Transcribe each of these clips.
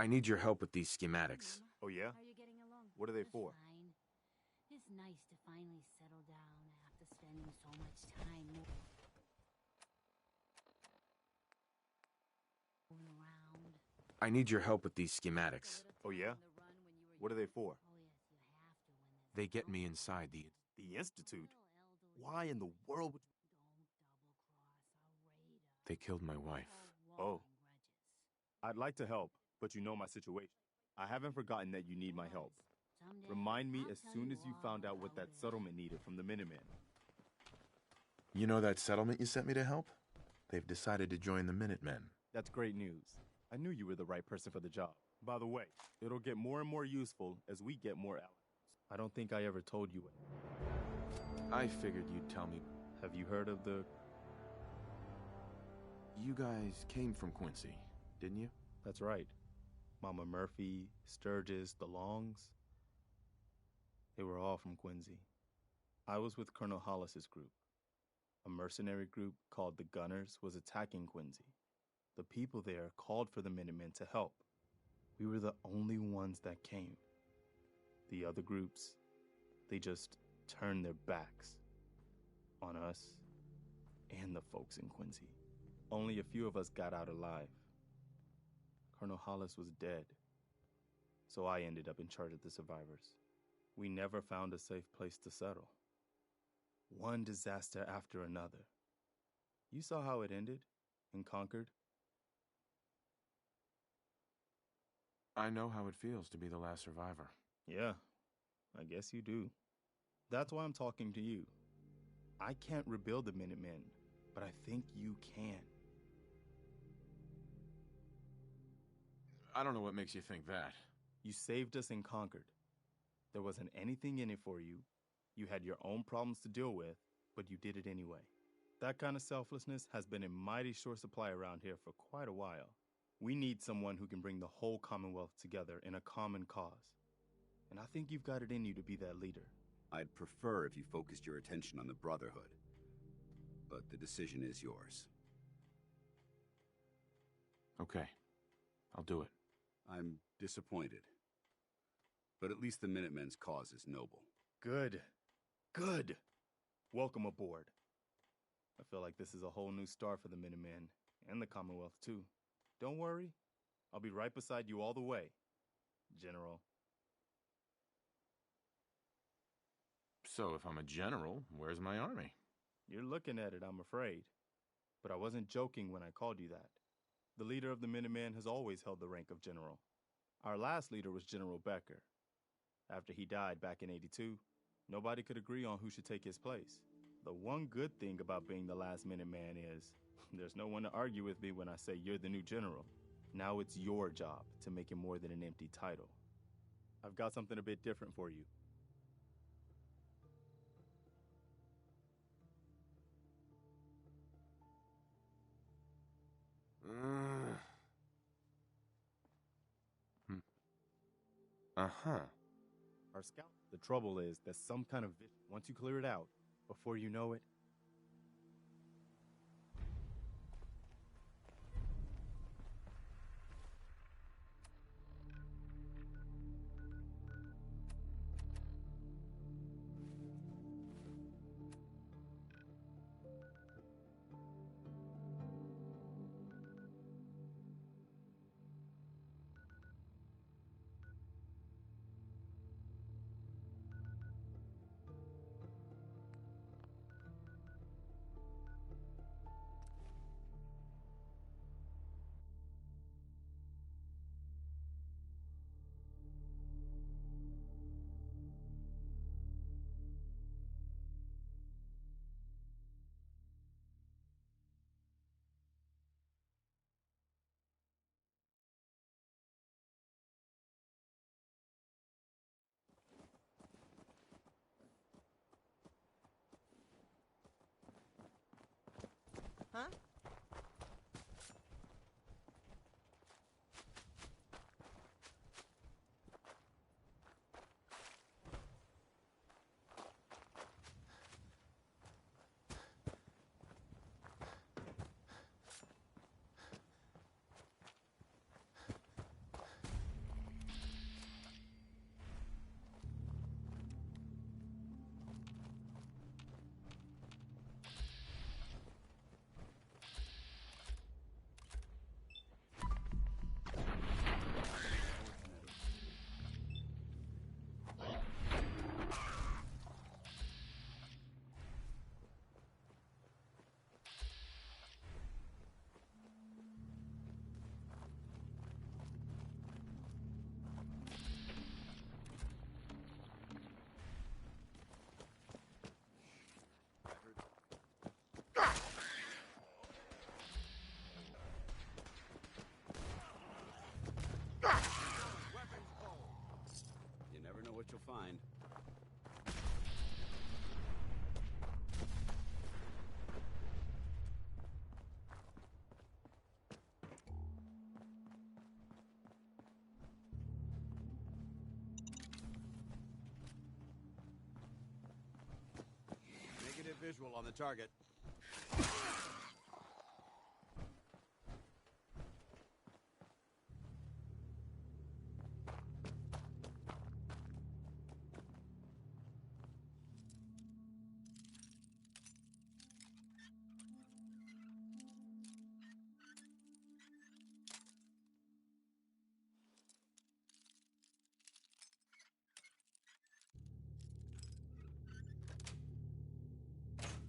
I need your help with these schematics. Oh, yeah? How are you getting along? What are they for? Fine. It's nice to finally settle down after spending so much time moving around. I need your help with these schematics. Oh, yeah? What are they for? Oh, yes, you have to when there's They get me inside the... The Institute? Why in the world would you... Don't double-cross our radar. They killed my wife. Oh. I'd like to help, but you know my situation. I haven't forgotten that you need my help. Remind me as soon as you found out what that settlement needed from the Minutemen. You know that settlement you sent me to help? They've decided to join the Minutemen. That's great news. I knew you were the right person for the job. By the way, it'll get more and more useful as we get more allies. I don't think I ever told you it. I figured you'd tell me. Have you heard of the... You guys came from Quincy, didn't you? That's right. Mama Murphy, Sturgis, the Longs. They were all from Quincy. I was with Colonel Hollis's group. A mercenary group called the Gunners was attacking Quincy. The people there called for the Minutemen to help. We were the only ones that came. The other groups, they just turned their backs on us and the folks in Quincy. Only a few of us got out alive. Colonel Hollis was dead, so I ended up in charge of the survivors. We never found a safe place to settle. One disaster after another. You saw how it ended in Concord? I know how it feels to be the last survivor. Yeah, I guess you do. That's why I'm talking to you. I can't rebuild the Minutemen, but I think you can. I don't know what makes you think that. You saved us in Concord. There wasn't anything in it for you. You had your own problems to deal with, but you did it anyway. That kind of selflessness has been in mighty short supply around here for quite a while. We need someone who can bring the whole Commonwealth together in a common cause. And I think you've got it in you to be that leader. I'd prefer if you focused your attention on the Brotherhood. But the decision is yours. Okay, I'll do it. I'm disappointed. But at least the Minutemen's cause is noble. Good. Good. Welcome aboard. I feel like this is a whole new start for the Minutemen, and the Commonwealth too. Don't worry. I'll be right beside you all the way, General. So if I'm a general, where's my army? You're looking at it, I'm afraid. But I wasn't joking when I called you that. The leader of the Minutemen has always held the rank of general. Our last leader was General Becker. After he died back in '82, nobody could agree on who should take his place. The one good thing about being the last Minuteman is there's no one to argue with me when I say you're the new general. Now it's your job to make it more than an empty title. I've got something a bit different for you. Uh-huh. Our scout. The trouble is that some kind of vision, once you clear it out, before you know it, Huh? visual on the target.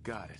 Got it.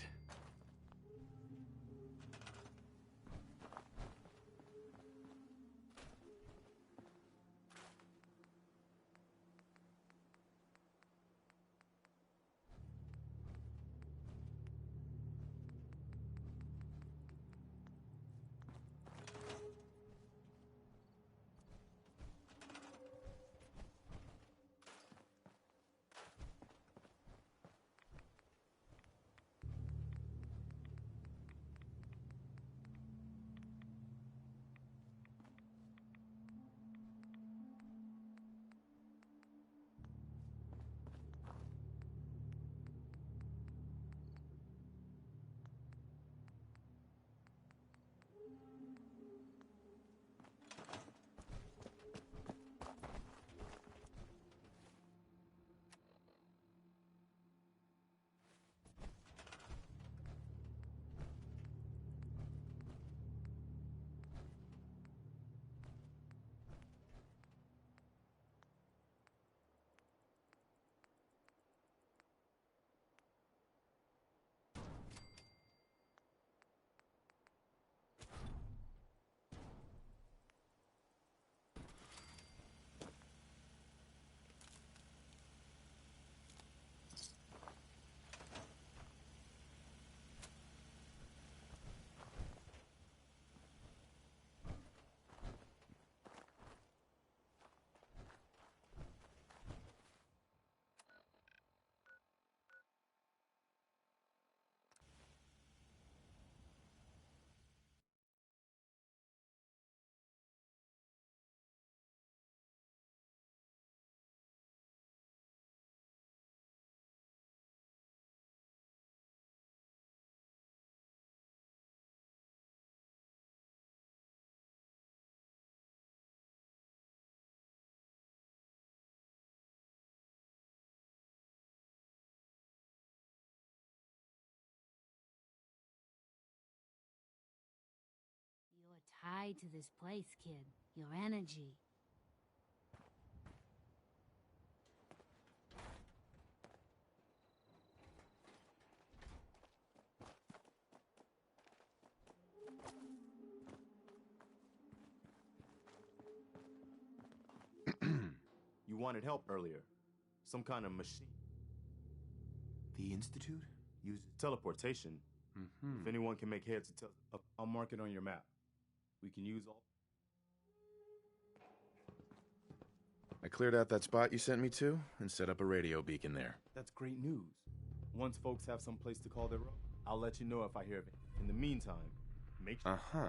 You're tied to this place, kid. Your energy. You wanted help earlier. Some kind of machine. The Institute? Use Teleportation. Mm-hmm. If anyone can make heads or tails, I'll mark it on your map. We can use all... I cleared out that spot you sent me to and set up a radio beacon there. That's great news. Once folks have some place to call their own, I'll let you know if I hear of it. In the meantime, make sure... Uh-huh.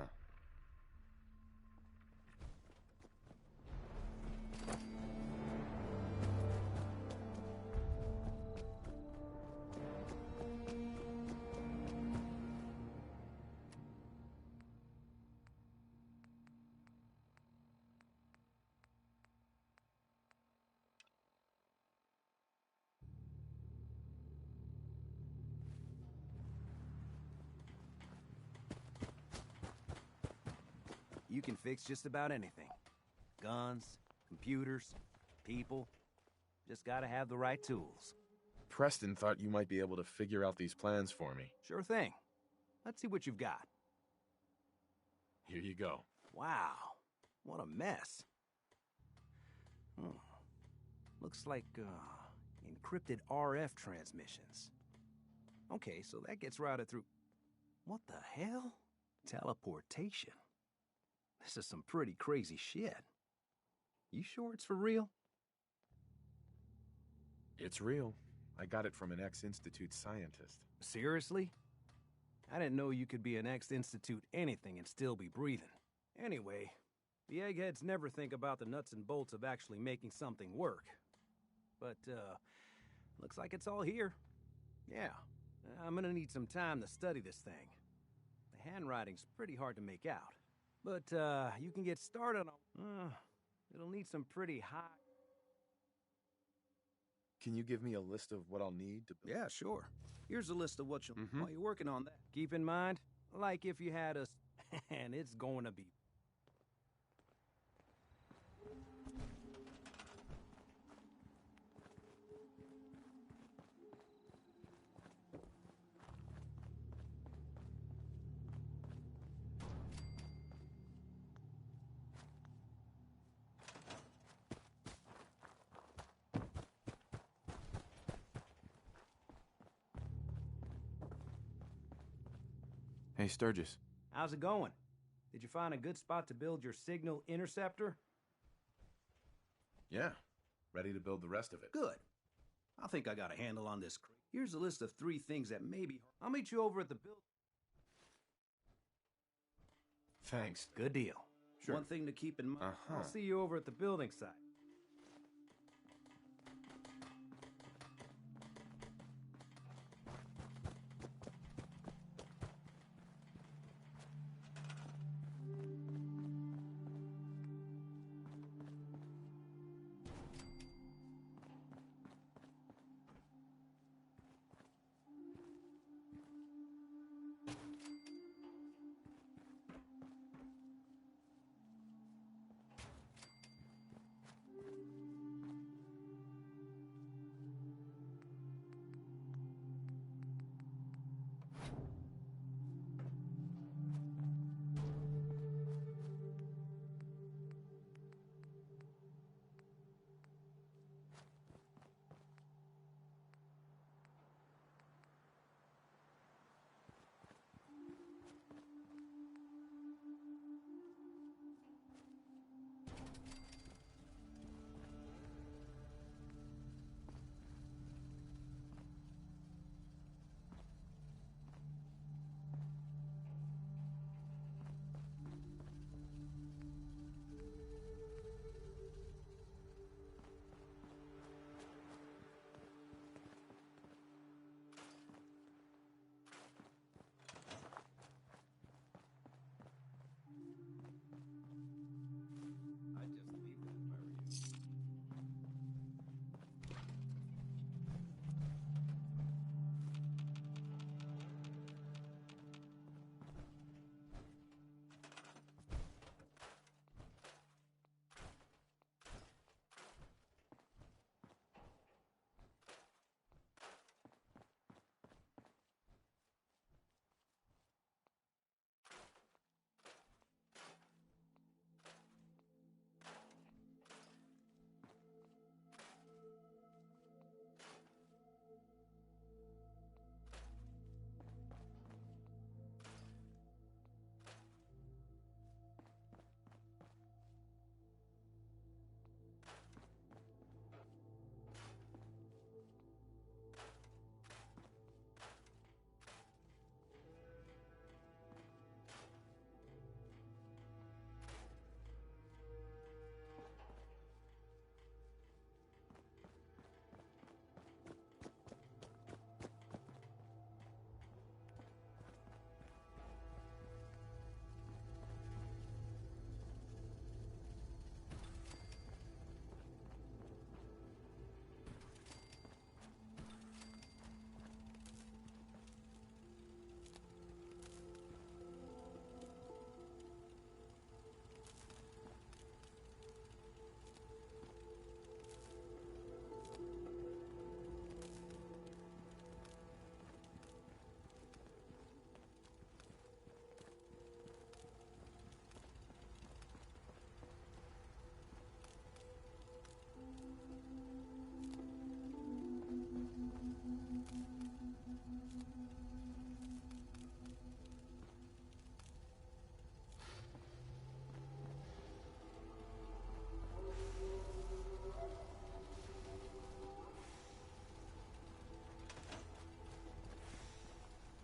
You can fix just about anything. Guns, computers, people. Just gotta have the right tools. Preston thought you might be able to figure out these plans for me. Sure thing. Let's see what you've got. Here you go. Wow, what a mess. Looks like, encrypted RF transmissions. Okay, so that gets routed through... What the hell? Teleportation. This is some pretty crazy shit. You sure it's for real? It's real. I got it from an ex-Institute scientist. Seriously? I didn't know you could be an ex-Institute anything and still be breathing. Anyway, the eggheads never think about the nuts and bolts of actually making something work. But, looks like it's all here. Yeah, I'm gonna need some time to study this thing. The handwriting's pretty hard to make out. But, you can get started on... it'll need some pretty high... Can you give me a list of what I'll need to... Yeah, sure. Here's a list of what you'll... While you're working on that, keep in mind, like if you had a... and it's going to be... Hey, Sturgis. How's it going? Did you find a good spot to build your signal interceptor? Yeah. Ready to build the rest of it. Good. I think I got a handle on this. Here's a list of 3 things that maybe... I'll meet you over at the building. Thanks. Good deal. Sure. One thing to keep in mind. I'll see you over at the building site.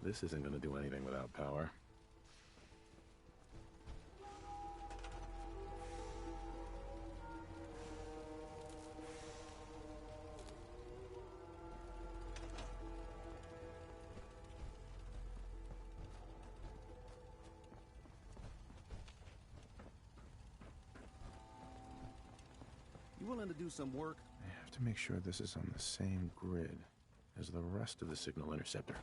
This isn't going to do anything without power. You willing to do some work? I have to make sure this is on the same grid as the rest of the signal interceptor.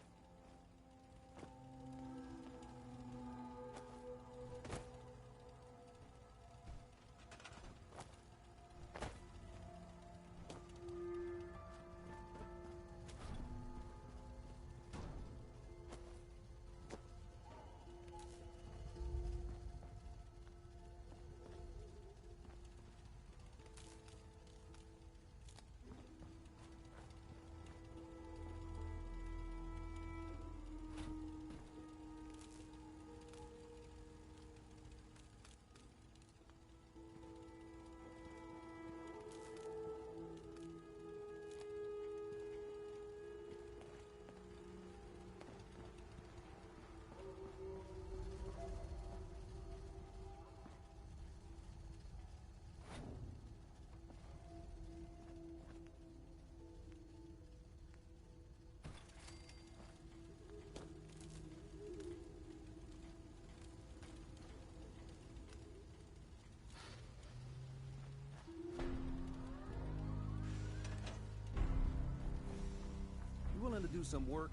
Willing to do some work?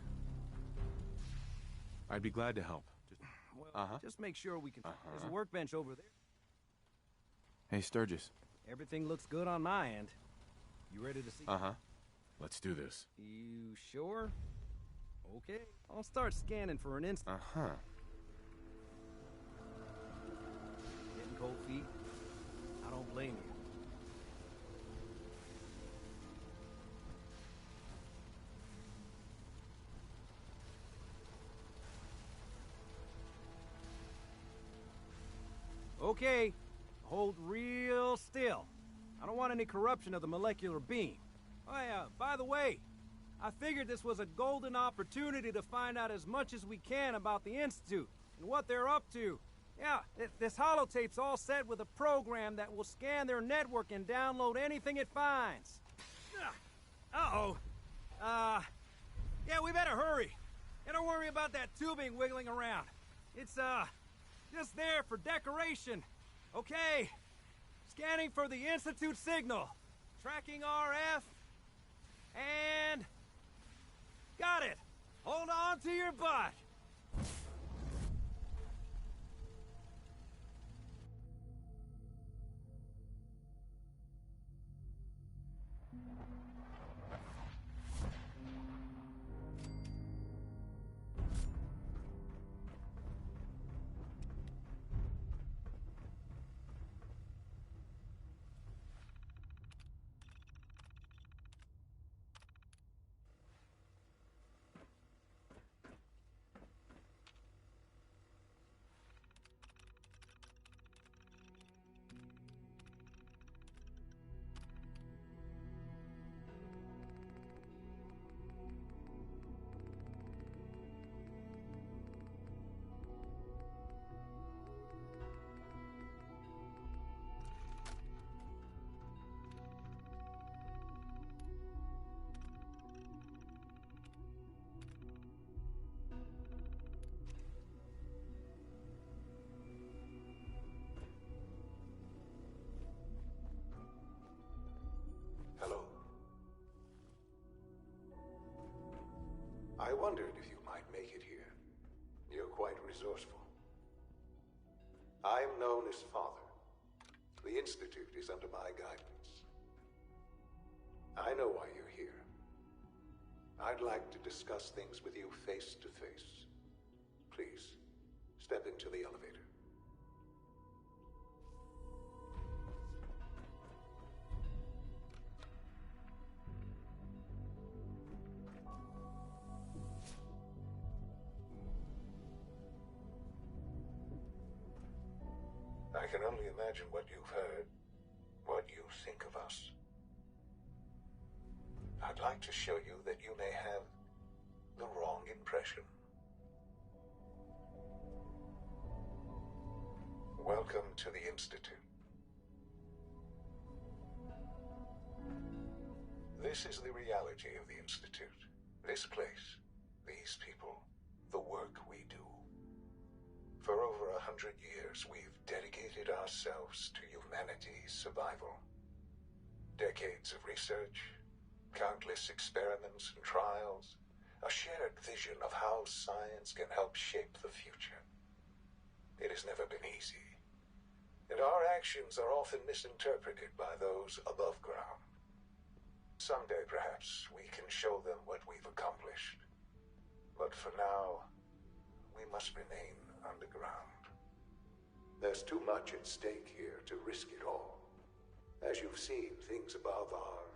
I'd be glad to help. Well, just make sure we can... There's a workbench over there. Hey, Sturgis. Everything looks good on my end. You ready to see? Let's do this. You sure? Okay. I'll start scanning for an instant. Getting cold feet? I don't blame you. Okay, hold real still. I don't want any corruption of the molecular beam. Oh yeah, by the way, I figured this was a golden opportunity to find out as much as we can about the Institute and what they're up to. Yeah, this holotape's all set with a program that will scan their network and download anything it finds. Uh-oh. Yeah, we better hurry. And don't worry about that tubing wiggling around. It's, just there for decoration. Okay. Scanning for the Institute signal. Tracking RF. And... got it. Hold on to your butt. Hello. I wondered if you might make it here. You're quite resourceful. I'm known as Father. The Institute is under my guidance. I know why you're here. I'd like to discuss things with you face to face. Please, step into the elevator. I can only imagine what you've heard, what you think of us. I'd like to show you that you may have the wrong impression. Welcome to the Institute. This is the reality of the Institute. This place, these people, the work we do. For over 100 years, we've dedicated ourselves to humanity's survival. Decades of research, countless experiments and trials, a shared vision of how science can help shape the future. It has never been easy, and our actions are often misinterpreted by those above ground. Someday, perhaps, we can show them what we've accomplished. But for now, we must remain underground. There's too much at stake here to risk it all. As you've seen, things above are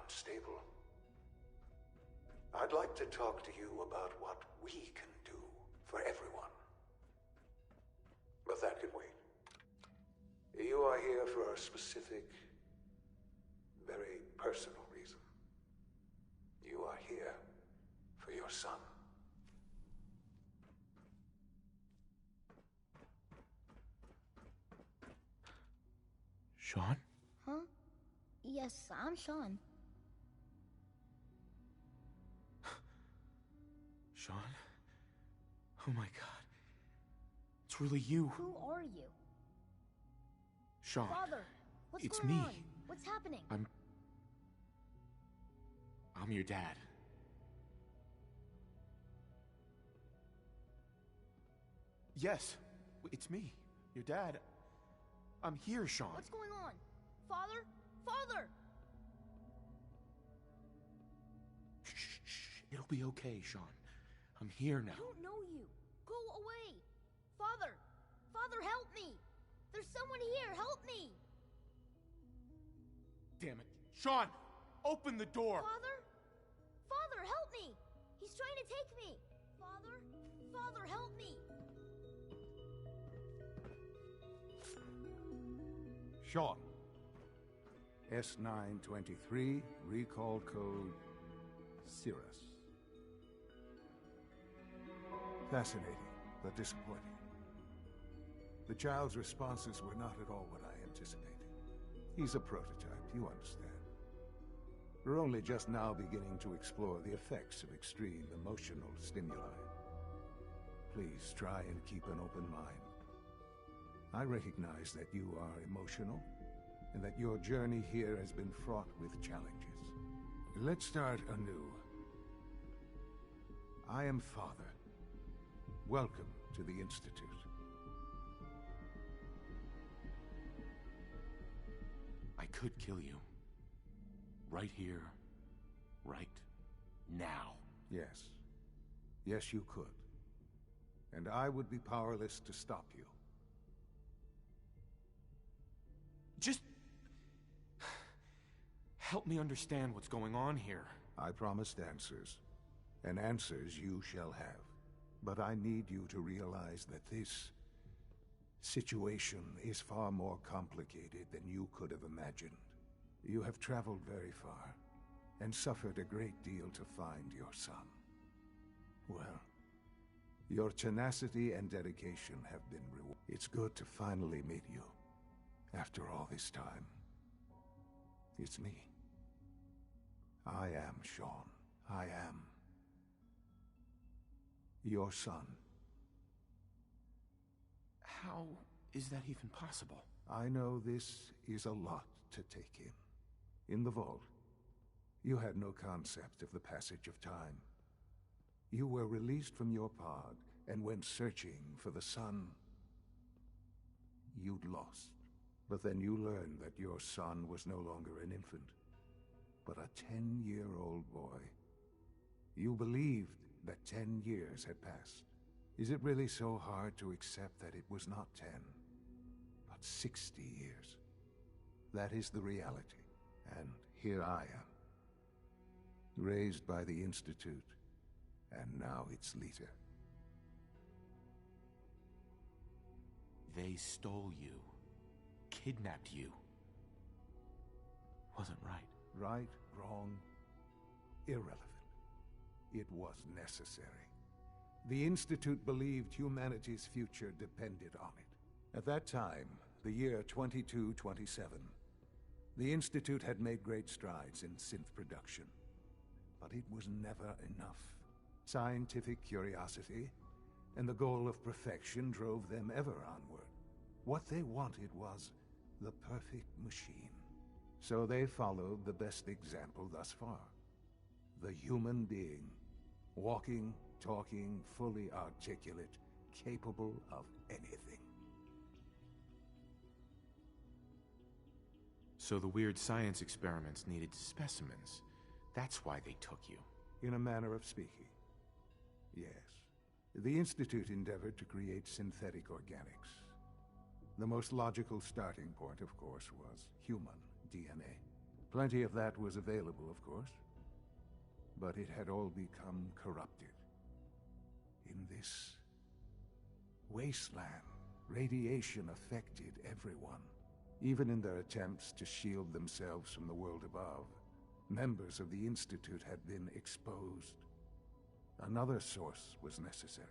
unstable. I'd like to talk to you about what we can do for everyone. But that can wait. You are here for a specific, very personal reason. You are here for your son. Sean? Huh? Yes, I'm Sean. Sean? Oh my god. It's really you. Who are you? Sean. Father, what's It's going me. on? What's happening? I'm your dad. Yes, it's me, your dad. I'm here, Sean. What's going on? Father? Father! Shh. It'll be okay, Sean. I'm here now. I don't know you. Go away. Father! Father, help me! There's someone here. Help me! Damn it. Sean, open the door. Father? Father, help me! He's trying to take me! Father? Father, help me! Sean. S923, recall code Cirrus. Fascinating, but disappointing. The child's responses were not at all what I anticipated. He's a prototype, you understand. We're only just now beginning to explore the effects of extreme emotional stimuli. Please try and keep an open mind. I recognize that you are emotional, and that your journey here has been fraught with challenges. Let's start anew. I am Father. Welcome to the Institute. I could kill you. Right here. Right now. Yes. Yes, you could. And I would be powerless to stop you. Just help me understand what's going on here. I promised answers, and answers you shall have. But I need you to realize that this situation is far more complicated than you could have imagined. You have traveled very far, and suffered a great deal to find your son. Well, your tenacity and dedication have been rewarded. It's good to finally meet you. After all this time, it's me. I am Sean. I am your son. How is that even possible? I know this is a lot to take in. In the vault, you had no concept of the passage of time. You were released from your pod and went searching for the son you'd lost. But then you learned that your son was no longer an infant, but a 10-year-old boy. You believed that 10 years had passed. Is it really so hard to accept that it was not 10, but 60 years? That is the reality, and here I am. Raised by the Institute, and now its leader. They stole you. Kidnapped you. Wasn't right. Right, wrong, irrelevant. It was necessary. The Institute believed humanity's future depended on it. At that time, the year 2227, the Institute had made great strides in synth production. But it was never enough. Scientific curiosity and the goal of perfection drove them ever onward. What they wanted was the perfect machine. So they followed the best example thus far. The human being. Walking, talking, fully articulate, capable of anything. So the weird science experiments needed specimens. That's why they took you. In a manner of speaking. Yes. The Institute endeavored to create synthetic organics. The most logical starting point, of course, was human DNA. Plenty of that was available, of course. But it had all become corrupted. In this wasteland, radiation affected everyone. Even in their attempts to shield themselves from the world above, members of the Institute had been exposed. Another source was necessary.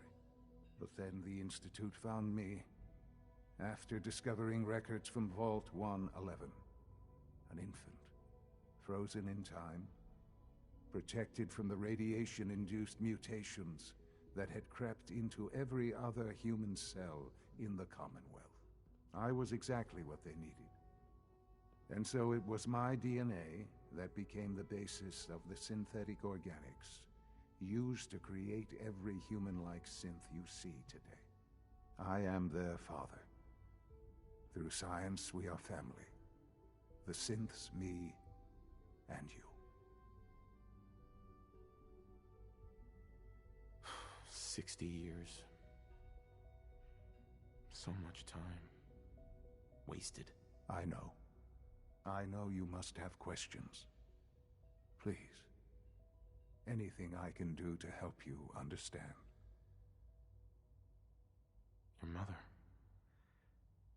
But then the Institute found me after discovering records from Vault 111. An infant, frozen in time, protected from the radiation-induced mutations that had crept into every other human cell in the Commonwealth. I was exactly what they needed. And so it was my DNA that became the basis of the synthetic organics used to create every human-like synth you see today. I am their father. Through science, we are family. The synths, me, and you. 60 years. So much time. Wasted. I know. I know you must have questions. Please. Anything I can do to help you understand. Your mother.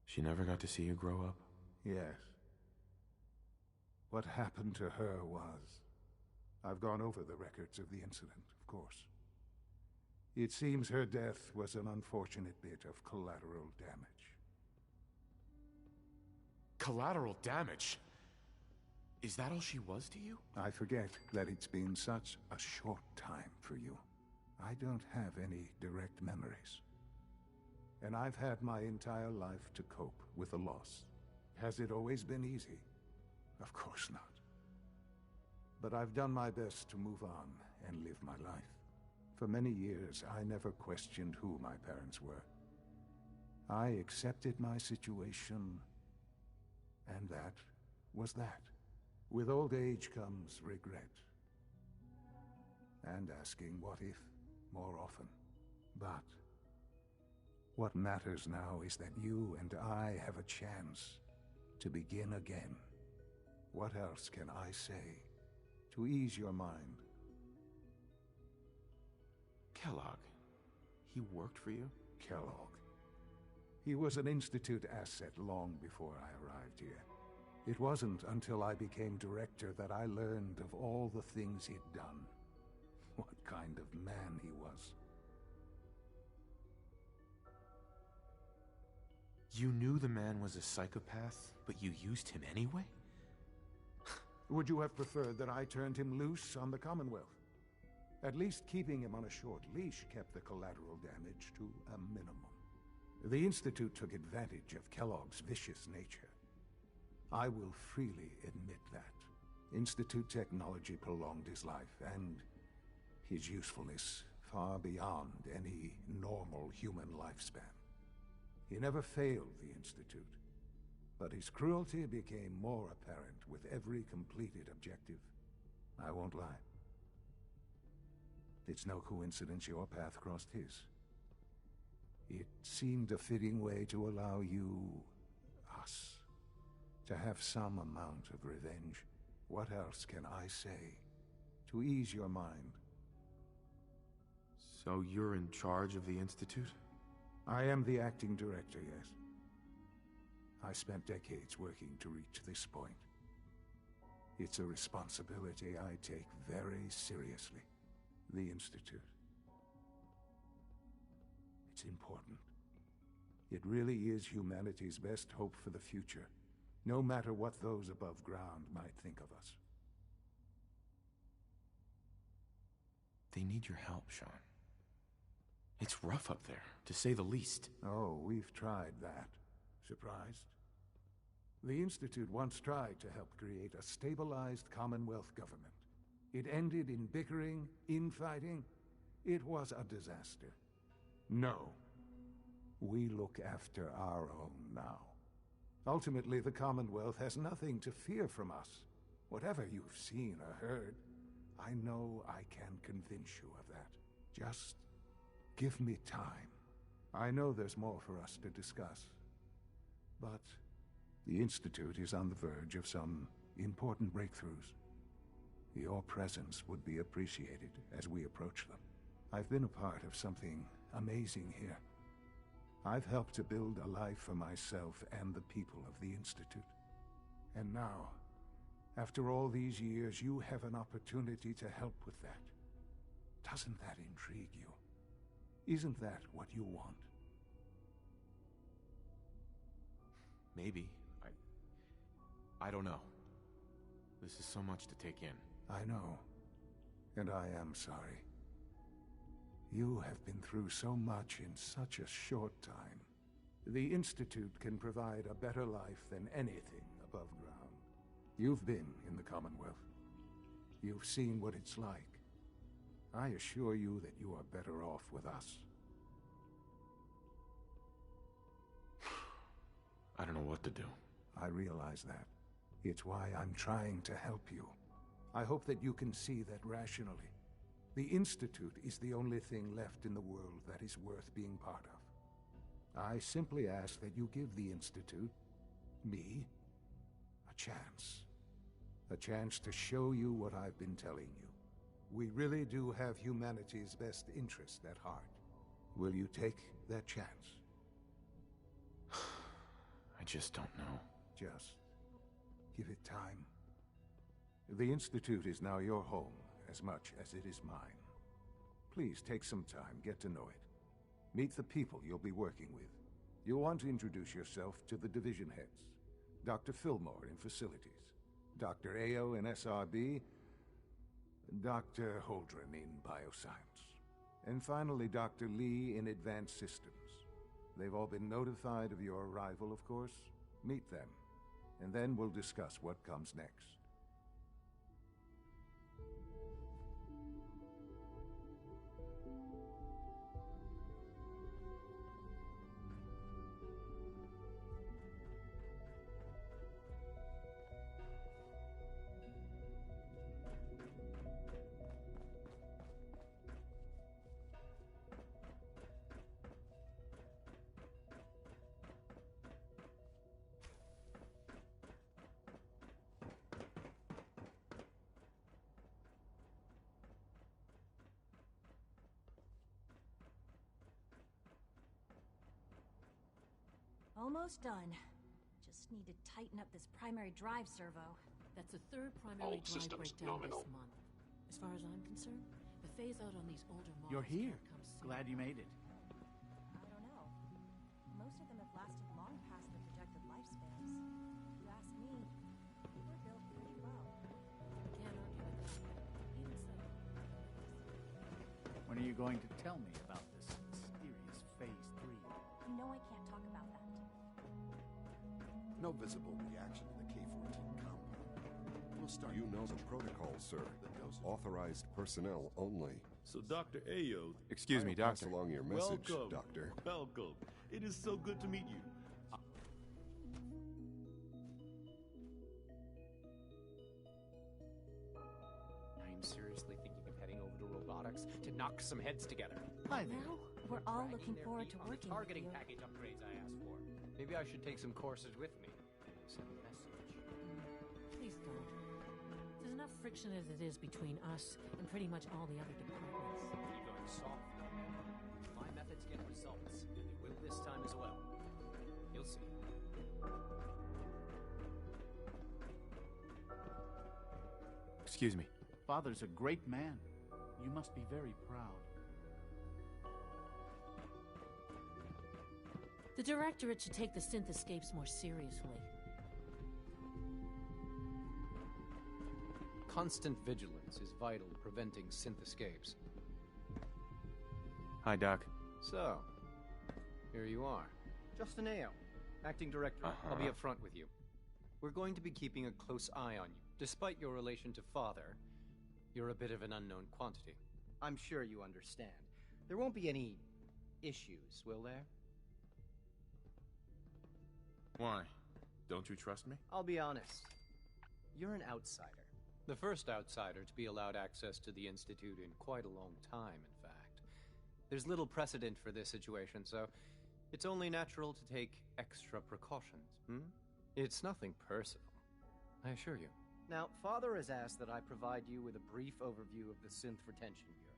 She never got to see you grow up? Yes. What happened to her was... I've gone over the records of the incident, of course. It seems her death was an unfortunate bit of collateral damage. Collateral damage? Is that all she was to you? I forget that it's been such a short time for you. I don't have any direct memories. And I've had my entire life to cope with the loss. Has it always been easy? Of course not. But I've done my best to move on and live my life. For many years, I never questioned who my parents were. I accepted my situation, and that was that. With old age comes regret. And asking what if more often. But what matters now is that you and I have a chance to begin again. What else can I say to ease your mind? Kellogg. He worked for you? Kellogg. He was an Institute asset long before I arrived here. It wasn't until I became director that I learned of all the things he'd done. What kind of man he was. You knew the man was a psychopath, but you used him anyway? Would you have preferred that I turned him loose on the Commonwealth? At least keeping him on a short leash kept the collateral damage to a minimum. The Institute took advantage of Kellogg's vicious nature. I will freely admit that. Institute technology prolonged his life, and his usefulness far beyond any normal human lifespan. He never failed the Institute, but his cruelty became more apparent with every completed objective. I won't lie. It's no coincidence your path crossed his. It seemed a fitting way to allow you, us, to have some amount of revenge. What else can I say to ease your mind? So you're in charge of the Institute? I am the acting director, yes. I spent decades working to reach this point. It's a responsibility I take very seriously. The Institute. It's important. It really is humanity's best hope for the future, no matter what those above ground might think of us. They need your help, Sean. It's rough up there, to say the least. Oh, we've tried that. Surprised? The Institute once tried to help create a stabilized Commonwealth government. It ended in bickering, infighting. It was a disaster. No. We look after our own now. Ultimately, the Commonwealth has nothing to fear from us. Whatever you've seen or heard, I know I can convince you of that. Just give me time. I know there's more for us to discuss. But the Institute is on the verge of some important breakthroughs. Your presence would be appreciated as we approach them. I've been a part of something amazing here. I've helped to build a life for myself and the people of the Institute. And now, after all these years, you have an opportunity to help with that. Doesn't that intrigue you? Isn't that what you want? Maybe. I don't know. This is so much to take in. I know. And I am sorry. You have been through so much in such a short time. The Institute can provide a better life than anything above ground. You've been in the Commonwealth. You've seen what it's like. I assure you that you are better off with us. I don't know what to do. I realize that. It's why I'm trying to help you. I hope that you can see that rationally. The Institute is the only thing left in the world that is worth being part of. I simply ask that you give the Institute, me, a chance. A chance to show you what I've been telling you. We really do have humanity's best interest at heart. Will you take that chance? I just don't know. Just give it time. The Institute is now your home as much as it is mine. Please take some time, get to know it. Meet the people you'll be working with. You'll want to introduce yourself to the division heads. Dr. Fillmore in Facilities, Dr. Ayo in SRB, Dr. Holdren in Bioscience, and finally Dr. Lee in Advanced Systems. They've all been notified of your arrival, of course. Meet them, and then we'll discuss what comes next. Almost done. Just need to tighten up this primary drive servo. That's the third primary drive breakdown this month. As far as I'm concerned, the phase out on these older models. You're here. Comes soon. Glad you made it. I don't know. Most of them have lasted long past their projected lifespans. If you ask me, they were built pretty well. Can't argue with that. Insight. When are you going to tell me about this mysterious Phase 3? You know I can't talk about that. No visible reaction in the K-14 compound. We'll start. You know the protocol, sir. Authorized personnel only. So, Dr. Ayo... Excuse me, Pass Doctor. along your message, Welcome. Doctor. Welcome. It is so good to meet you. I'm seriously thinking of heading over to robotics to knock some heads together. Hi there. Well, we're all looking forward to on the working with targeting you. package upgrades I asked for. Maybe I should take some courses with me. Send a message. Please don't. There's enough friction as it is between us and pretty much all the other departments. You're going soft. My methods get results, and they will this time as well. You'll see. Excuse me. Father's a great man. You must be very proud. The Directorate should take the synth escapes more seriously. Constant vigilance is vital to preventing synth escapes. Hi, Doc. So, here you are. Justin Ayo, acting director. I'll be up front with you. We're going to be keeping a close eye on you. Despite your relation to Father, you're a bit of an unknown quantity. I'm sure you understand. There won't be any issues, will there? Why? Don't you trust me? I'll be honest. You're an outsider. The first outsider to be allowed access to the Institute in quite a long time, in fact. There's little precedent for this situation, so it's only natural to take extra precautions, It's nothing personal, I assure you. Now, Father has asked that I provide you with a brief overview of the Synth Retention Bureau.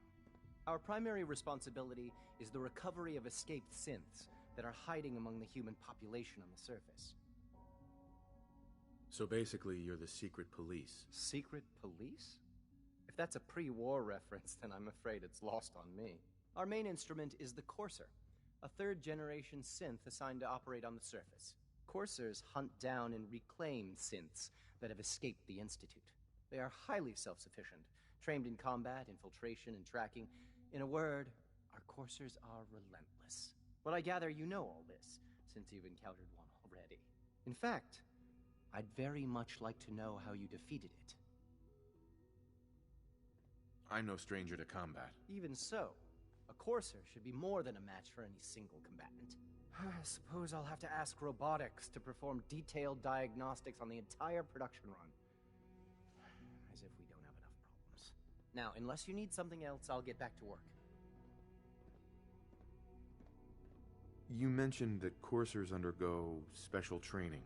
Our primary responsibility is the recovery of escaped synths that are hiding among the human population on the surface. So basically, you're the secret police. Secret police? If that's a pre-war reference, then I'm afraid it's lost on me. Our main instrument is the Courser, a third-generation synth assigned to operate on the surface. Coursers hunt down and reclaim synths that have escaped the Institute. They are highly self-sufficient, trained in combat, infiltration, and tracking. In a word, our Coursers are relentless. But I gather you know all this, since you've encountered one already. In fact, I'd very much like to know how you defeated it. I'm no stranger to combat. Even so, a Courser should be more than a match for any single combatant. I suppose I'll have to ask robotics to perform detailed diagnostics on the entire production run. As if we don't have enough problems. Now, unless you need something else, I'll get back to work. You mentioned that coursers undergo special training.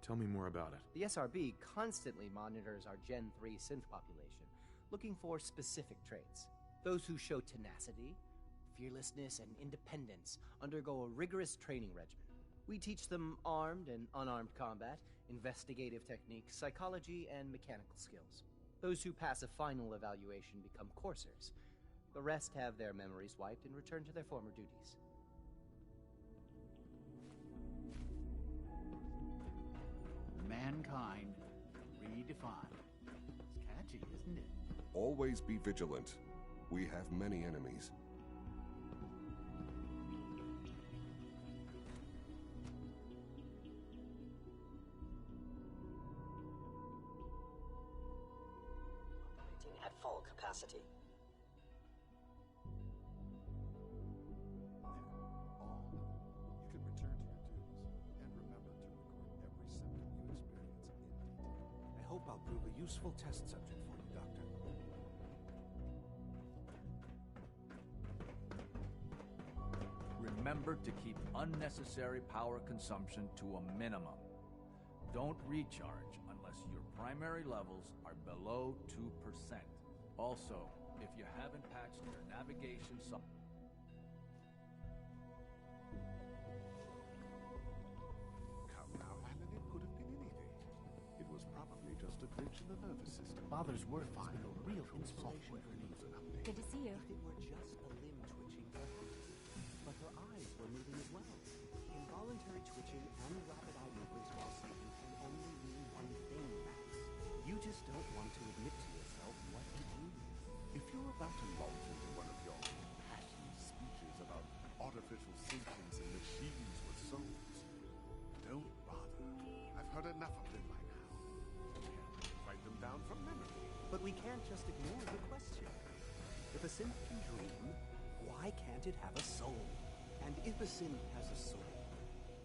Tell me more about it. The SRB constantly monitors our Gen 3 synth population, looking for specific traits. Those who show tenacity, fearlessness, and independence undergo a rigorous training regimen. We teach them armed and unarmed combat, investigative techniques, psychology, and mechanical skills. Those who pass a final evaluation become coursers. The rest have their memories wiped and return to their former duties. Mankind redefined. It's catchy, isn't it? Always be vigilant. We have many enemies. Operating at full capacity. You can return to your duties, and remember to record every symptom you experience in detail. I hope I'll prove a useful test subject for you, Doctor. Remember to keep unnecessary power consumption to a minimum. Don't recharge unless your primary levels are below 2%. Also, if you haven't patched your navigation Come now, Alan, it could have been anything. It was probably just a glitch in the nervous system. Father's work has been a real inspiration for me. Good to see you. If it were just a limb twitching, perhaps. But her eyes were moving as well. Involuntary twitching and rapid eye movements while sleeping can only mean one thing, Max. You just don't want to admit to yourself what it means. If you're about to launch into one of your passionate speeches about artificial sentience and machines with souls, don't bother. I've heard enough of them by now. Can't write them down from memory. But we can't just ignore the question. If a synth can dream, why can't it have a soul? And if a synth has a soul,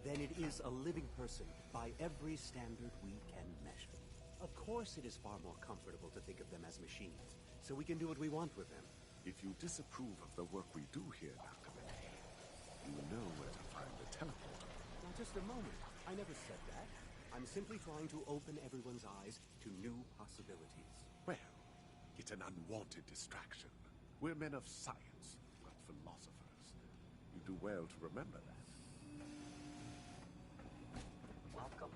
then it is a living person by every standard we can measure. Of course it is far more comfortable to think of them as machines, so we can do what we want with them. If you disapprove of the work we do here, Dr. McKay, you know where to find the teleporter. Now just a moment. I never said that. I'm simply trying to open everyone's eyes to new possibilities. Well, it's an unwanted distraction. We're men of science, not philosophers. You do well to remember that. Welcome.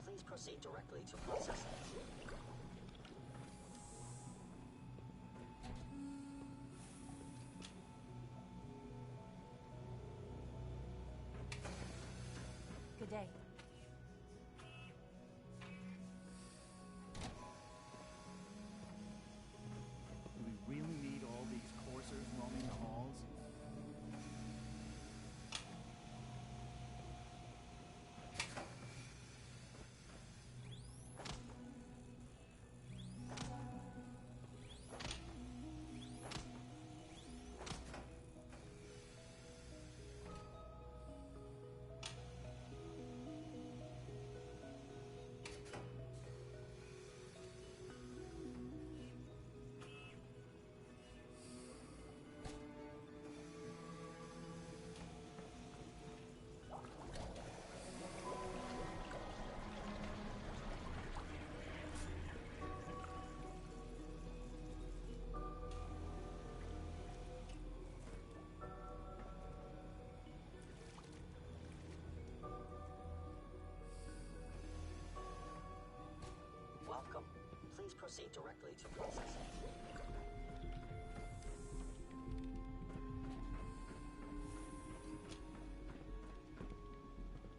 Please proceed directly to processing. Good day. Do we really need all these coursers roaming the halls? proceed directly to processing.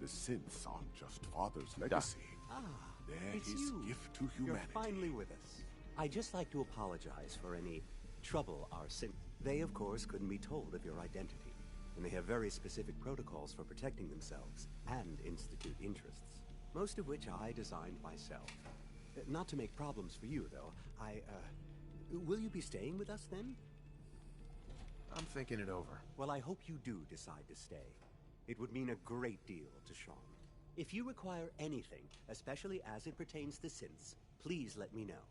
The synths aren't just Father's legacy. They're It's his you. gift to humanity. You're finally with us. I'd just like to apologize for any trouble our They, of course, couldn't be told of your identity, and they have very specific protocols for protecting themselves and Institute interests, most of which I designed myself. Not to make problems for you, though. Will you be staying with us, then? I'm thinking it over. Well, I hope you do decide to stay. It would mean a great deal to Sean. If you require anything, especially as it pertains to synths, please let me know.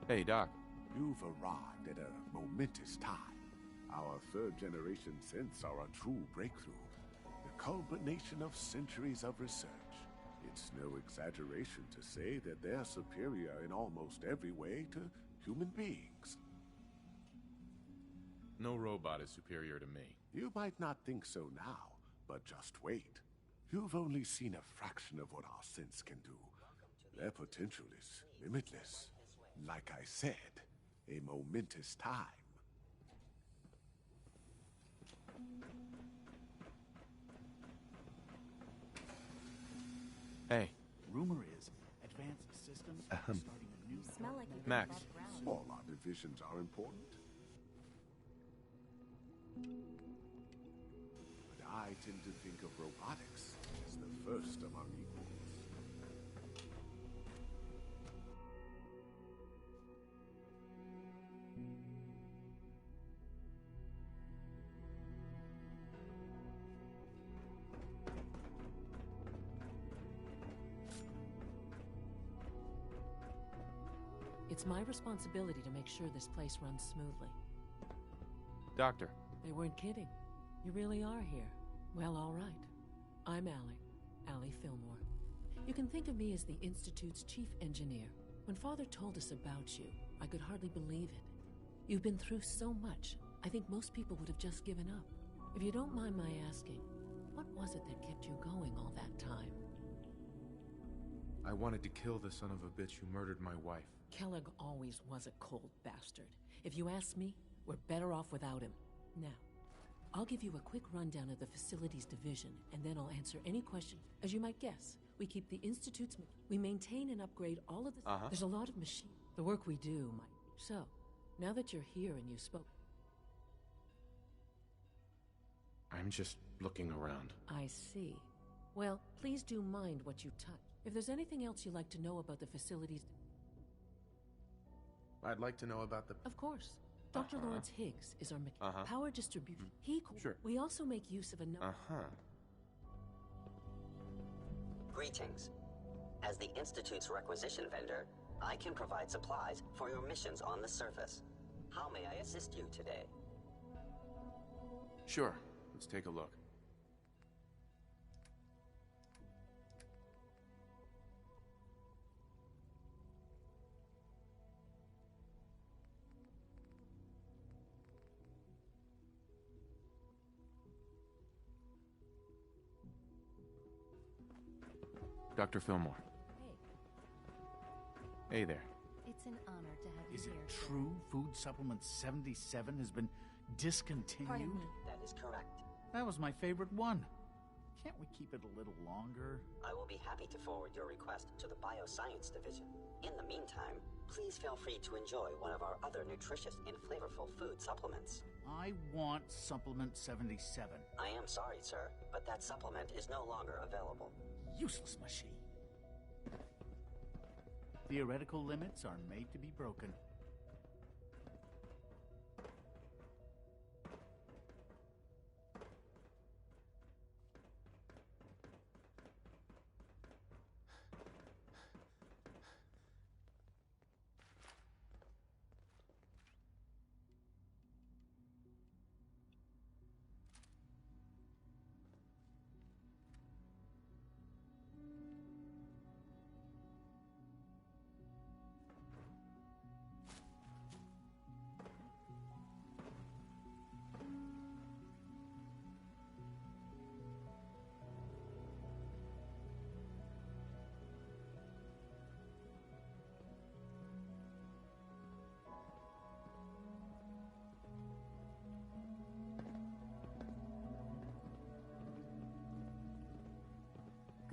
Hey, Doc. You've arrived at a momentous time. Our third-generation synths are a true breakthrough. The culmination of centuries of research. It's no exaggeration to say that they're superior in almost every way to human beings. No robot is superior to me. You might not think so now, but just wait. You've only seen a fraction of what our synths can do. Their potential is limitless. Like I said, a momentous time. Hey. Rumor is, advanced systems are starting a new... Smell like you've been Max. above ground. All our divisions are important. But I tend to think of robotics as the first among equals. It's my responsibility to make sure this place runs smoothly. Doctor. They weren't kidding. You really are here. Well, all right. I'm Allie Fillmore. You can think of me as the Institute's chief engineer. When Father told us about you, I could hardly believe it. You've been through so much, I think most people would have just given up. If you don't mind my asking, what was it that kept you going all that time? I wanted to kill the son of a bitch who murdered my wife. Kellogg always was a cold bastard. If you ask me, we're better off without him. Now, I'll give you a quick rundown of the facilities division, and then I'll answer any question. As you might guess, we keep the Institute's... We maintain and upgrade all of the... There's a lot of machine... The work we do might... So, now that you're here and you spoke... I'm just looking around. I see. Well, please do mind what you touch. If there's anything else you'd like to know about the facilities... I'd like to know about the... Of course. Dr. Lawrence Higgs is our power distribution. Sure. We also make use of a Greetings. As the Institute's requisition vendor, I can provide supplies for your missions on the surface. How may I assist you today? Sure. Let's take a look. Dr. Fillmore. Hey there. It's an honor to have you Is here. it true Food Supplement 77 has been discontinued? Pardon me. That is correct. That was my favorite one. Can't we keep it a little longer? I will be happy to forward your request to the Bioscience Division. In the meantime, please feel free to enjoy one of our other nutritious and flavorful food supplements. I want Supplement 77. I am sorry, sir, but that supplement is no longer available. Useless machine. Theoretical limits are made to be broken.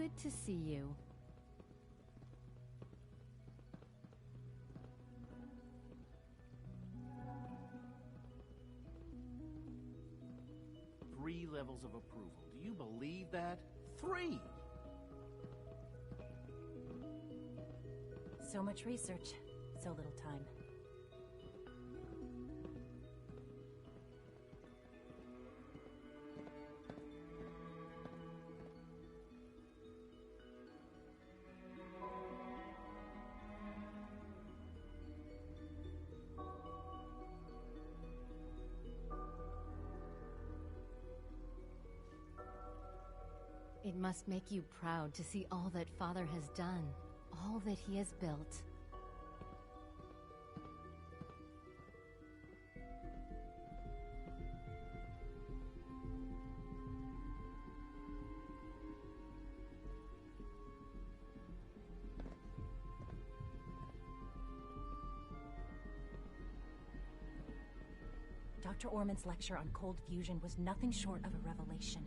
good to see you. Three levels of approval. Do you believe that? 3! So much research, so little time. It must make you proud to see all that Father has done, all that he has built. Dr. Orman's lecture on cold fusion was nothing short of a revelation.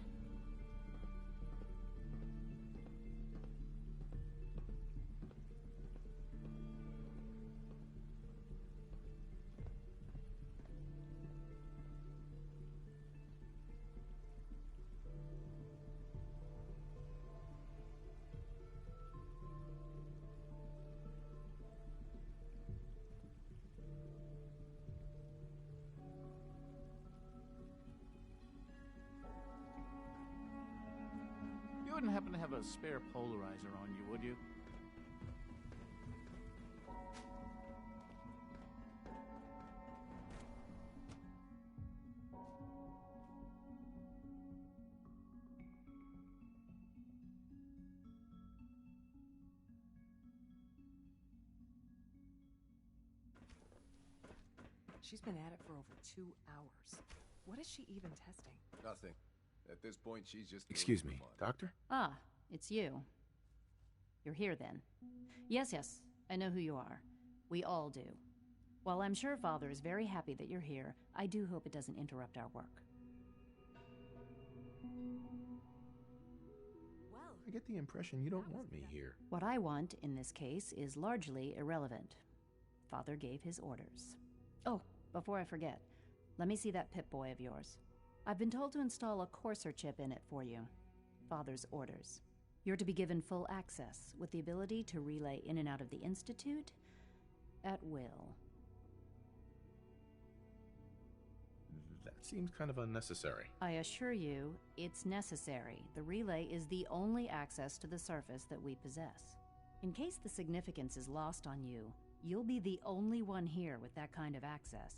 You wouldn't happen to have a spare polarizer on you, would you? She's been at it for over 2 hours. What is she even testing? Nothing. At this point, she's just... Excuse me, Doctor? Ah, it's you. You're here then. Yes, I know who you are. We all do. While I'm sure Father is very happy that you're here, I do hope it doesn't interrupt our work. I get the impression you don't want me here. What I want, in this case, is largely irrelevant. Father gave his orders. Oh, before I forget, let me see that Pip-Boy of yours. I've been told to install a Courser chip in it for you. Father's orders. You're to be given full access, with the ability to relay in and out of the Institute at will. That seems kind of unnecessary. I assure you, it's necessary. The relay is the only access to the surface that we possess. In case the significance is lost on you, you'll be the only one here with that kind of access.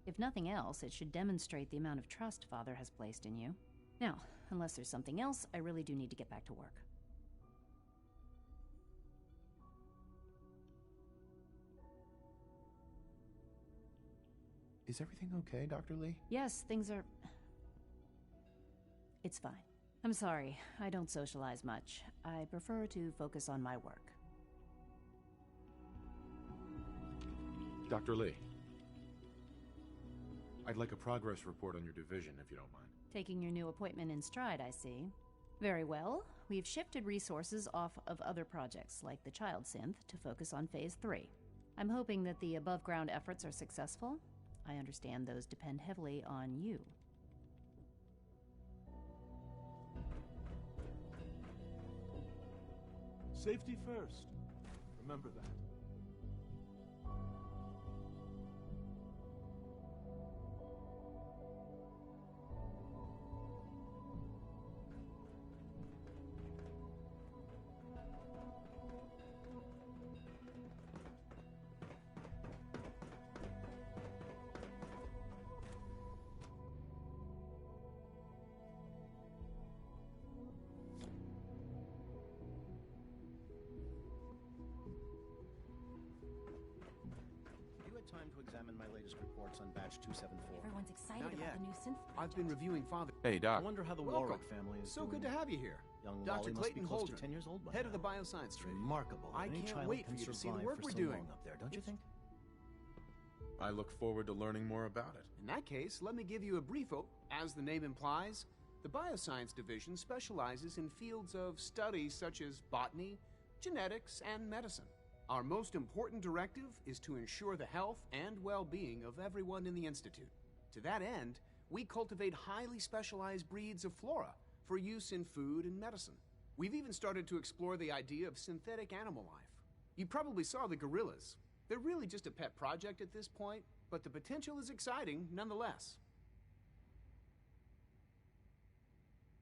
If nothing else, it should demonstrate the amount of trust Father has placed in you. Now, unless there's something else, I really do need to get back to work. Is everything okay, Dr. Lee? Yes, things are... It's fine. I'm sorry, I don't socialize much. I prefer to focus on my work. Dr. Lee. I'd like a progress report on your division, if you don't mind. Taking your new appointment in stride, I see. Very well. We've shifted resources off of other projects, like the child synth, to focus on Phase 3. I'm hoping that the above-ground efforts are successful. I understand those depend heavily on you. Safety first. Remember that. Time to examine my latest reports on batch 274. Everyone's excited Not about yet. the new synth project. I've been reviewing Father... Hey, I Doc. wonder how the Welcome. Warwick family is So doing. good to have you here. Young Dr. Wally must be Clayton close to Holdren, 10 years old by head of now. the bioscience It's trade. remarkable. I Any can't child wait can for you to see the survive work for we're so doing. long up there, don't you think? I look forward to learning more about it. In that case, let me give you a brief as the name implies. The Bioscience Division specializes in fields of study such as botany, genetics, and medicine. Our most important directive is to ensure the health and well-being of everyone in the Institute. To that end, we cultivate highly specialized breeds of flora for use in food and medicine. We've even started to explore the idea of synthetic animal life. You probably saw the gorillas. They're really just a pet project at this point, but the potential is exciting nonetheless.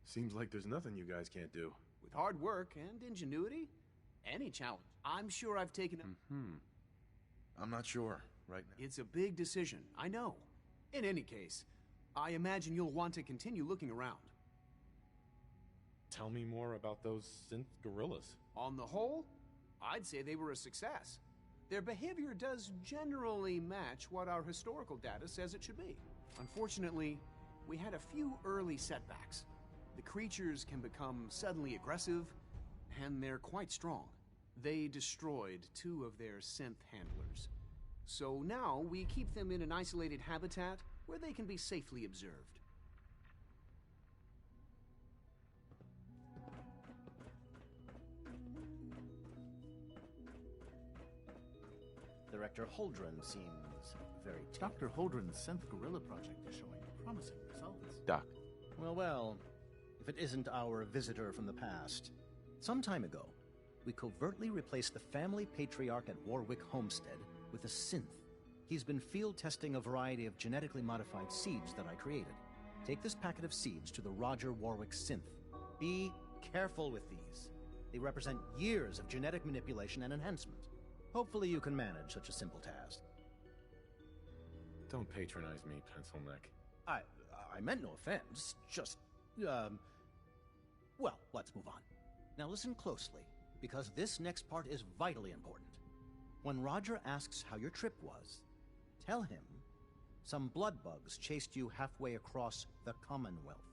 Seems like there's nothing you guys can't do. With hard work and ingenuity, any challenge. I'm sure I've taken a... I'm not sure right now. It's a big decision, I know. In any case, I imagine you'll want to continue looking around. Tell me more about those synth gorillas. On the whole, I'd say they were a success. Their behavior does generally match what our historical data says it should be. Unfortunately, we had a few early setbacks. The creatures can become suddenly aggressive, and they're quite strong. They destroyed 2 of their synth handlers. So now we keep them in an isolated habitat where they can be safely observed. Director Holdren seems very Dr. Holdren's synth gorilla project is showing promising results. Doc. Well, if it isn't our visitor from the past. Some time ago, we covertly replaced the family patriarch at Warwick Homestead with a synth. He's been field testing a variety of genetically modified seeds that I created. Take this packet of seeds to the Roger Warwick synth. Be careful with these. They represent years of genetic manipulation and enhancement. Hopefully you can manage such a simple task. Don't patronize me, Pencil Neck. I meant no offense, just, well, let's move on. Now listen closely, because this next part is vitally important. When Roger asks how your trip was, tell him some blood bugs chased you halfway across the Commonwealth.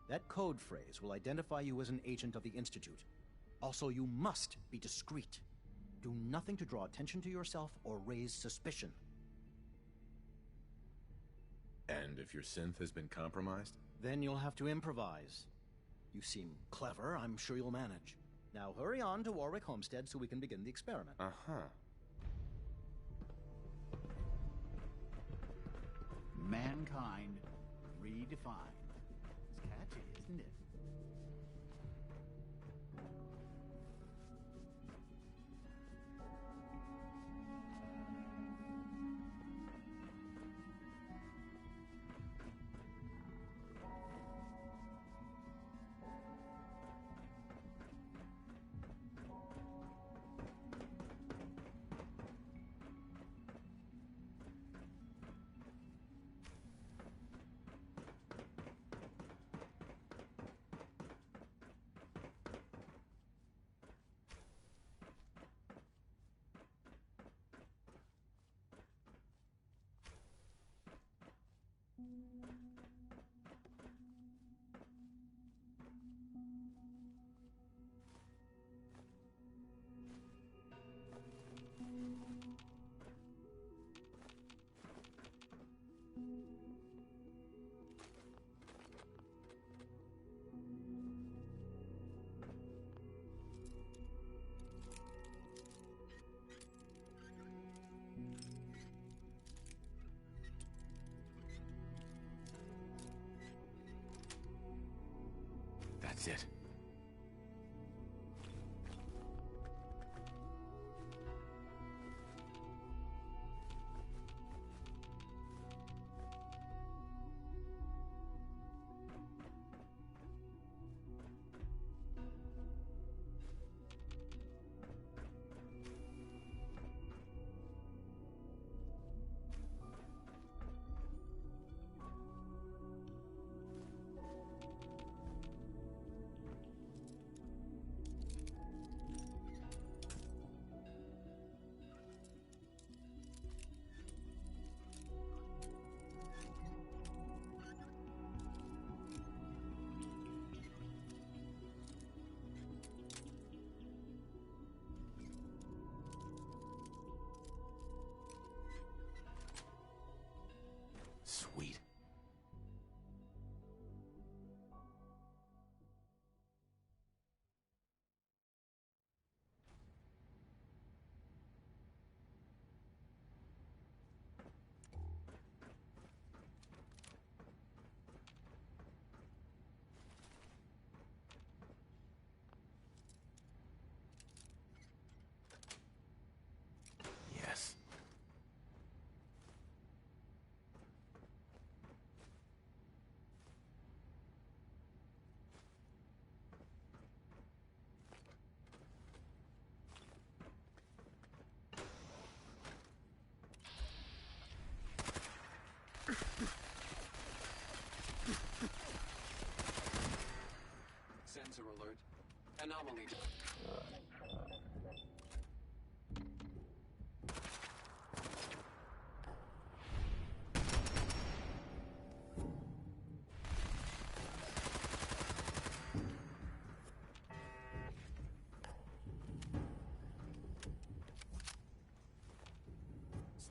That code phrase will identify you as an agent of the Institute. Also, you must be discreet. Do nothing to draw attention to yourself or raise suspicion. And if your synth has been compromised? Then you'll have to improvise. You seem clever. I'm sure you'll manage. Now hurry on to Warwick Homestead so we can begin the experiment. Mankind redefined. It's catchy, isn't it? That's it.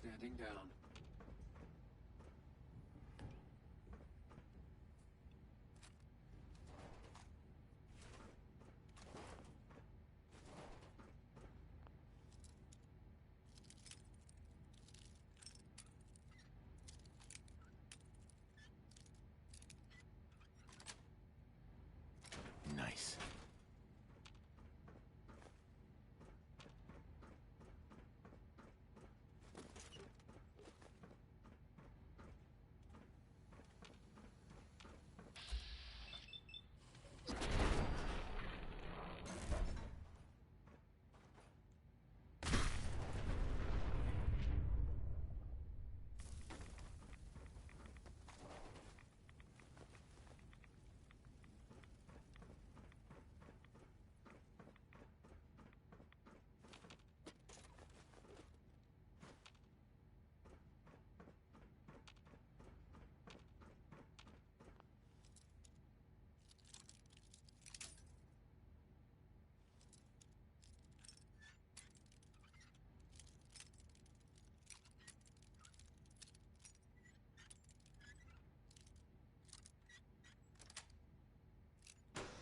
Standing down. Nice.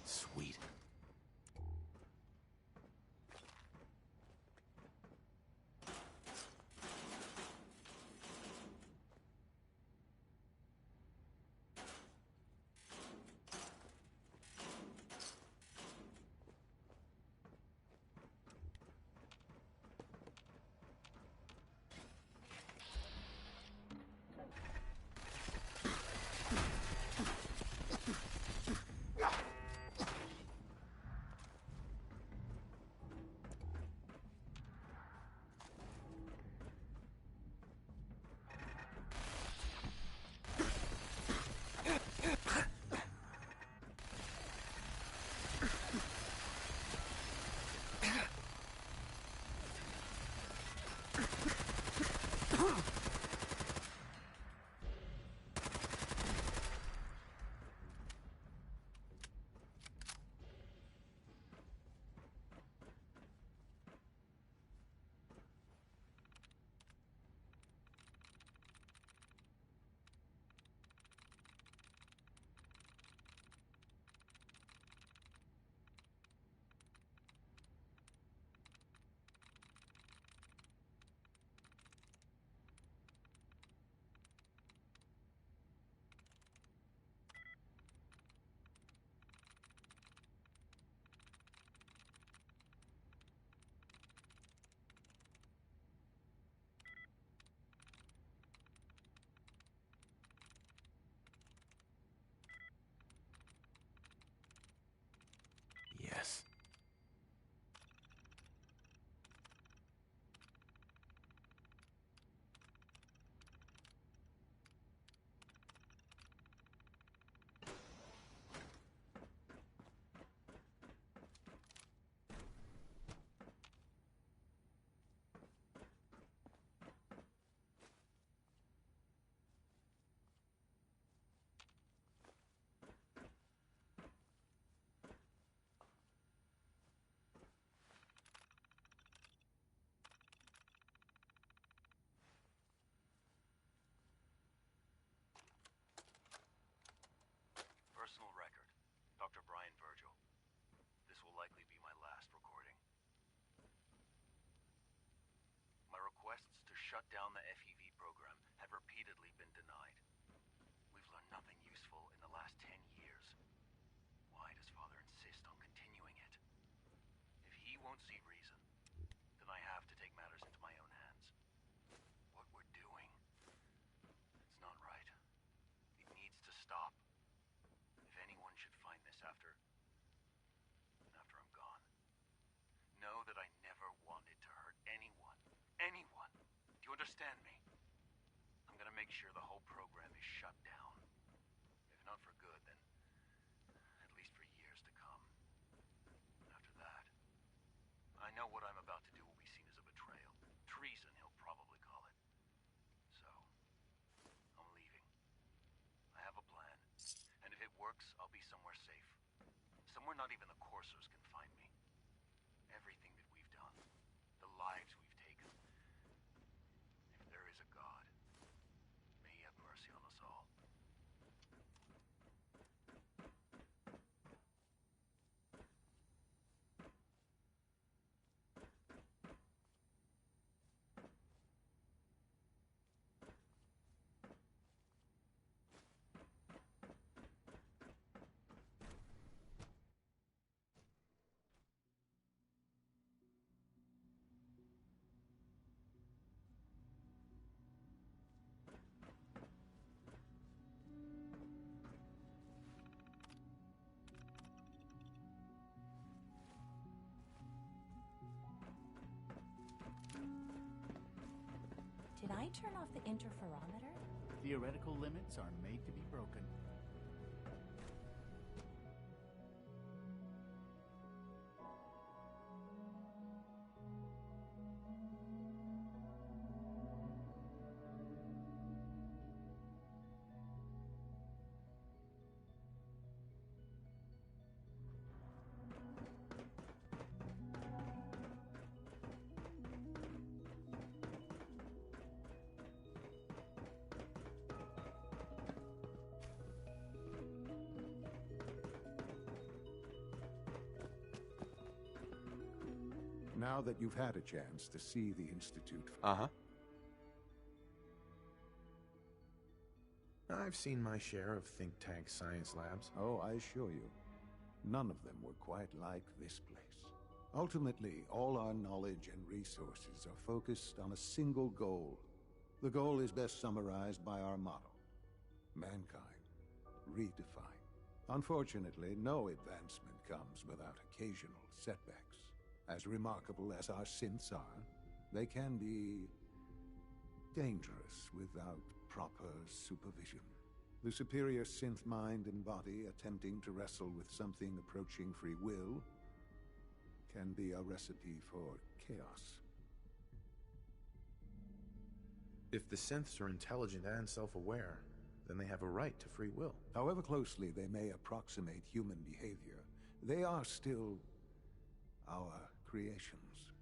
Sweet. Yes. Personal record. Dr. Brian Virgil. This will likely be my last recording. My requests to shut down the FEV program have repeatedly been denied. We've learned nothing useful in the last 10 years. Why does Father insist on continuing it? If he won't see reason, then I have to take matters into my own hands. What we're doing, it's not right. It needs to stop. If anyone should find this after I'm gone, know that I never wanted to hurt anyone. Anyone! Do you understand me? I'm gonna make sure the whole program is shut down. If not for good, then at least for years to come. After that, I know what I'm about to do will be seen as a betrayal. Treason, he'll probably call it. So, I'm leaving. I have a plan. And if it works, I'll be somewhere safe. Somewhere not even the coursers can find me. Everything that we've done, the lives we've taken. If there is turn off the interferometer? Theoretical limits are made to be broken. Now that you've had a chance to see the Institute... Uh-huh. I've seen my share of think tank science labs. Oh, I assure you, none of them were quite like this place. Ultimately, all our knowledge and resources are focused on a single goal. The goal is best summarized by our motto: mankind, redefined. Unfortunately, no advancement comes without occasional setbacks. As remarkable as our synths are, they can be dangerous without proper supervision. The superior synth mind and body attempting to wrestle with something approaching free will can be a recipe for chaos. If the synths are intelligent and self-aware, then they have a right to free will. However closely they may approximate human behavior, they are still our creations.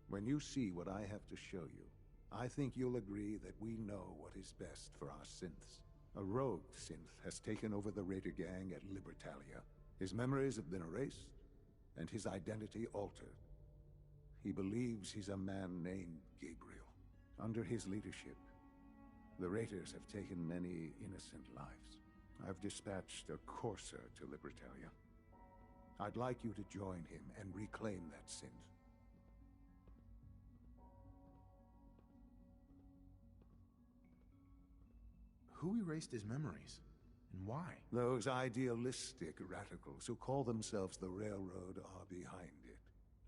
When you see what I have to show you, I think you'll agree that we know what is best for our synths. A rogue synth has taken over the Raider gang at Libertalia. His memories have been erased, and his identity altered. He believes he's a man named Gabriel. Under his leadership, the Raiders have taken many innocent lives. I've dispatched a courser to Libertalia. I'd like you to join him and reclaim that synth. Who erased his memories? And why? Those idealistic radicals who call themselves the Railroad are behind it.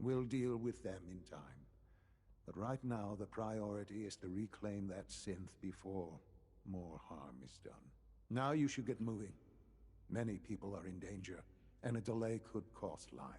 We'll deal with them in time. But right now, the priority is to reclaim that synth before more harm is done. Now you should get moving. Many people are in danger, and a delay could cost lives.